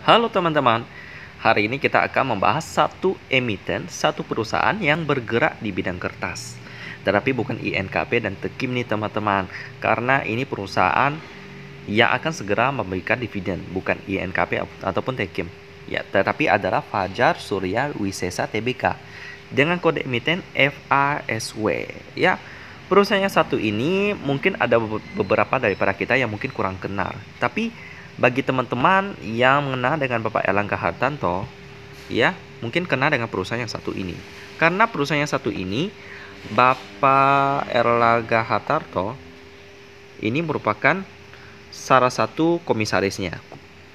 Halo teman-teman, hari ini kita akan membahas satu emiten, satu perusahaan yang bergerak di bidang kertas. Tetapi bukan INKP dan Tekim nih teman-teman, karena ini perusahaan yang akan segera memberikan dividen, bukan INKP ataupun Tekim. Ya, tetapi adalah Fajar Surya Wisesa Tbk dengan kode emiten FASW. Ya, perusahaan yang satu ini mungkin ada beberapa daripada kita yang mungkin kurang kenal, tapi bagi teman-teman yang mengenal dengan Bapak Erlangga Hartarto, ya, mungkin kenal dengan perusahaan yang satu ini. Karena perusahaan yang satu ini, Bapak Erlangga Hartarto ini merupakan salah satu komisarisnya.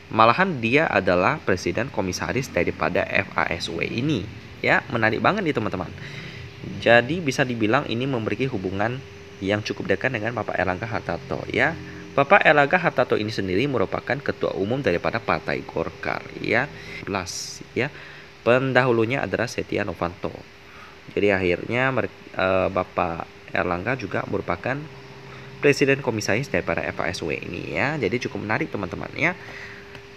Malahan dia adalah presiden komisaris daripada FASW ini. Ya, menarik banget nih teman-teman. Jadi bisa dibilang ini memiliki hubungan yang cukup dekat dengan Bapak Erlangga Hartarto, ya. Bapak Erlangga Hartarto ini sendiri merupakan ketua umum daripada Partai Golkar, ya. Ya. Pendahulunya adalah Setia Novanto. Jadi akhirnya Bapak Erlangga juga merupakan presiden komisaris daripada FASW ini, ya. Jadi cukup menarik teman-teman, ya.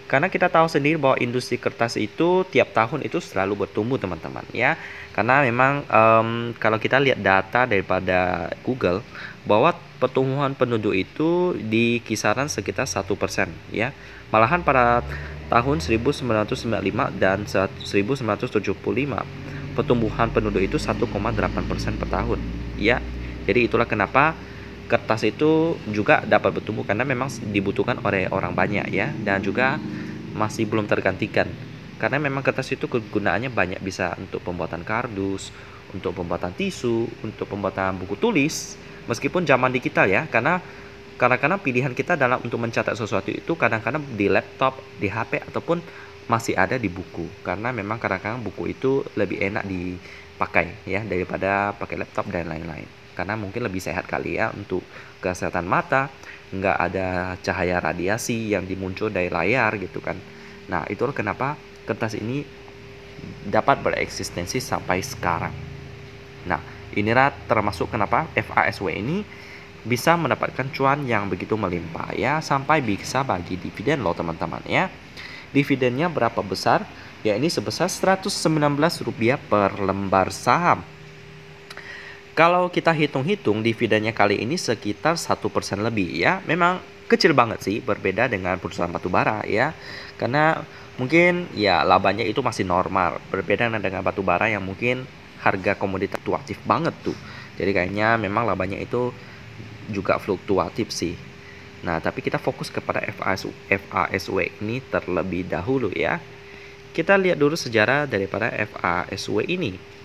Karena kita tahu sendiri bahwa industri kertas itu tiap tahun itu selalu bertumbuh teman-teman, ya. Karena memang kalau kita lihat data daripada Google bahwa pertumbuhan penduduk itu di kisaran sekitar 1%, ya. Malahan pada tahun 1995 dan 1975 pertumbuhan penduduk itu 1,8% per tahun, ya. Jadi itulah kenapa kertas itu juga dapat bertumbuh karena memang dibutuhkan oleh orang banyak, ya, dan juga masih belum tergantikan. Karena memang kertas itu kegunaannya banyak, bisa untuk pembuatan kardus, untuk pembuatan tisu, untuk pembuatan buku tulis, meskipun zaman digital, ya. Karena kadang-kadang pilihan kita dalam untuk mencatat sesuatu itu kadang-kadang di laptop, di HP, ataupun masih ada di buku. Karena memang kadang-kadang buku itu lebih enak dipakai, ya, daripada pakai laptop dan lain-lain. Karena mungkin lebih sehat kali, ya, untuk kesehatan mata, nggak ada cahaya radiasi yang dimuncul dari layar gitu kan. Nah, itulah kenapa kertas ini dapat bereksistensi sampai sekarang. Nah, inilah termasuk kenapa FASW ini bisa mendapatkan cuan yang begitu melimpah, ya, sampai bisa bagi dividen loh teman-teman, ya. Dividennya berapa besar? Ya, ini sebesar Rp119 per lembar saham. Kalau kita hitung-hitung dividennya kali ini sekitar 1% lebih, ya. Memang kecil banget sih, berbeda dengan perusahaan batubara, ya. Karena mungkin ya labanya itu masih normal, berbeda dengan batubara yang mungkin harga komoditas fluktuatif banget tuh. Jadi kayaknya memang labanya itu juga fluktuatif sih. Nah, tapi kita fokus kepada FASW ini terlebih dahulu, ya. Kita lihat dulu sejarah daripada FASW ini.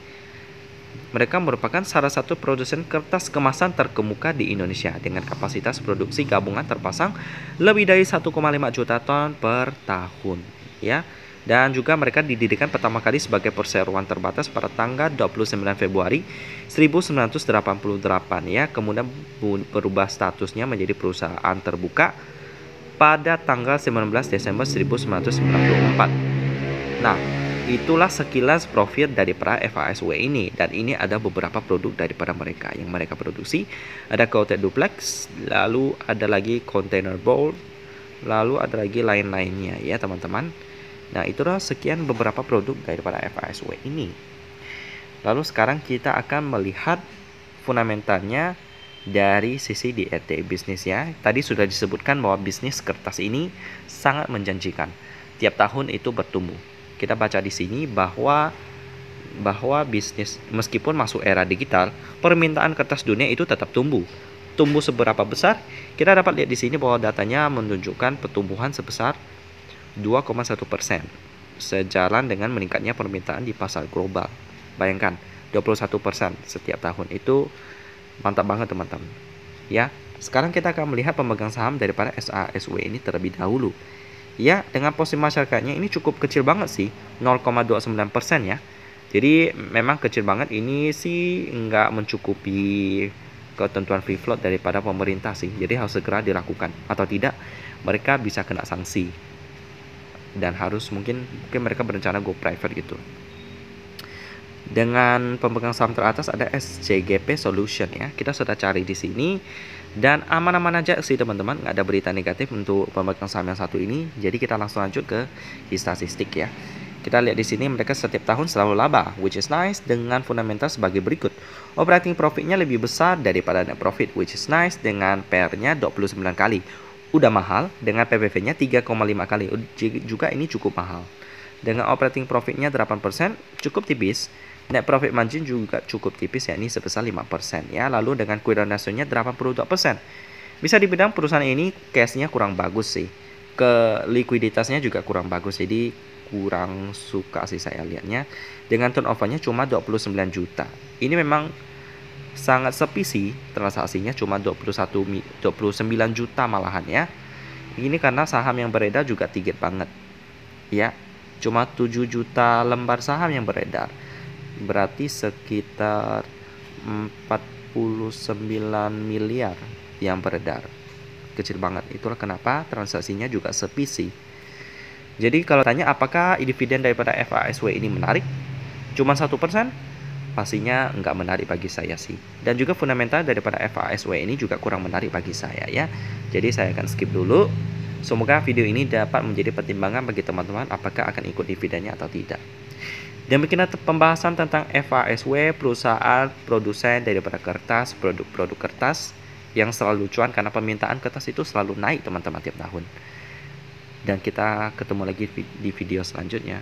Mereka merupakan salah satu produsen kertas kemasan terkemuka di Indonesia dengan kapasitas produksi gabungan terpasang lebih dari 1,5 juta ton per tahun, ya. Dan juga mereka didirikan pertama kali sebagai perseroan terbatas pada tanggal 29 Februari 1988, ya. Kemudian berubah statusnya menjadi perusahaan terbuka pada tanggal 19 Desember 1994. Nah, itulah sekilas profil daripada FASW ini, dan ini ada beberapa produk daripada mereka yang mereka produksi. Ada coated duplex, lalu ada lagi container board, lalu ada lagi lain-lainnya, ya teman-teman. Nah, itulah sekian beberapa produk daripada FASW ini. Lalu sekarang kita akan melihat fundamentalnya dari sisi DRT bisnis, ya. Tadi sudah disebutkan bahwa bisnis kertas ini sangat menjanjikan. Tiap tahun itu bertumbuh. Kita baca di sini bahwa bisnis meskipun masuk era digital, permintaan kertas dunia itu tetap tumbuh. Tumbuh seberapa besar? Kita dapat lihat di sini bahwa datanya menunjukkan pertumbuhan sebesar 2,1%, sejalan dengan meningkatnya permintaan di pasar global. Bayangkan, 21% setiap tahun, itu mantap banget teman-teman, ya. Sekarang kita akan melihat pemegang saham daripada FASW ini terlebih dahulu. Ya, dengan posisi masyarakatnya ini cukup kecil banget sih, 0,29%, ya. Jadi memang kecil banget, ini sih nggak mencukupi ketentuan free float daripada pemerintah sih. Jadi harus segera dilakukan, atau tidak mereka bisa kena sanksi. Dan harus mungkin mereka berencana go private gitu. Dengan pemegang saham teratas ada SCGP Solution, ya. Kita sudah cari di sini. Dan aman-aman aja sih teman-teman, nggak ada berita negatif untuk pemegang saham yang satu ini. Jadi kita langsung lanjut ke statistik ya. Kita lihat di sini mereka setiap tahun selalu laba, which is nice, dengan fundamental sebagai berikut. Operating profitnya lebih besar daripada net profit, which is nice, dengan PR-nya 29 kali. Udah mahal, dengan PBV-nya 3,5 kali. Juga ini cukup mahal. Dengan operating profitnya 8%, cukup tipis. Net profit margin juga cukup tipis, yakni sebesar 5% ya. Lalu dengan current ratio-nya 82%. Bisa dibilang perusahaan ini cash-nya kurang bagus sih. Ke likuiditasnya juga kurang bagus, jadi kurang suka sih saya lihatnya. Dengan turnover-nya cuma 29 juta. Ini memang sangat sepi sih, transaksinya cuma 29 juta malahan ya. Ini karena saham yang beredar juga dikit banget. Ya, cuma 7 juta lembar saham yang beredar. Berarti sekitar 49 miliar yang beredar. Kecil banget. Itulah kenapa transaksinya juga sepi sih. Jadi kalau tanya apakah dividen daripada FASW ini menarik? Cuma 1%? Pastinya nggak menarik bagi saya sih. Dan juga fundamental daripada FASW ini juga kurang menarik bagi saya ya. Jadi saya akan skip dulu. Semoga video ini dapat menjadi pertimbangan bagi teman-teman apakah akan ikut dividennya atau tidak. Demikian pembahasan tentang FASW, perusahaan produsen daripada kertas, produk-produk kertas yang selalu cuan karena permintaan kertas itu selalu naik teman-teman tiap tahun. Dan kita ketemu lagi di video selanjutnya.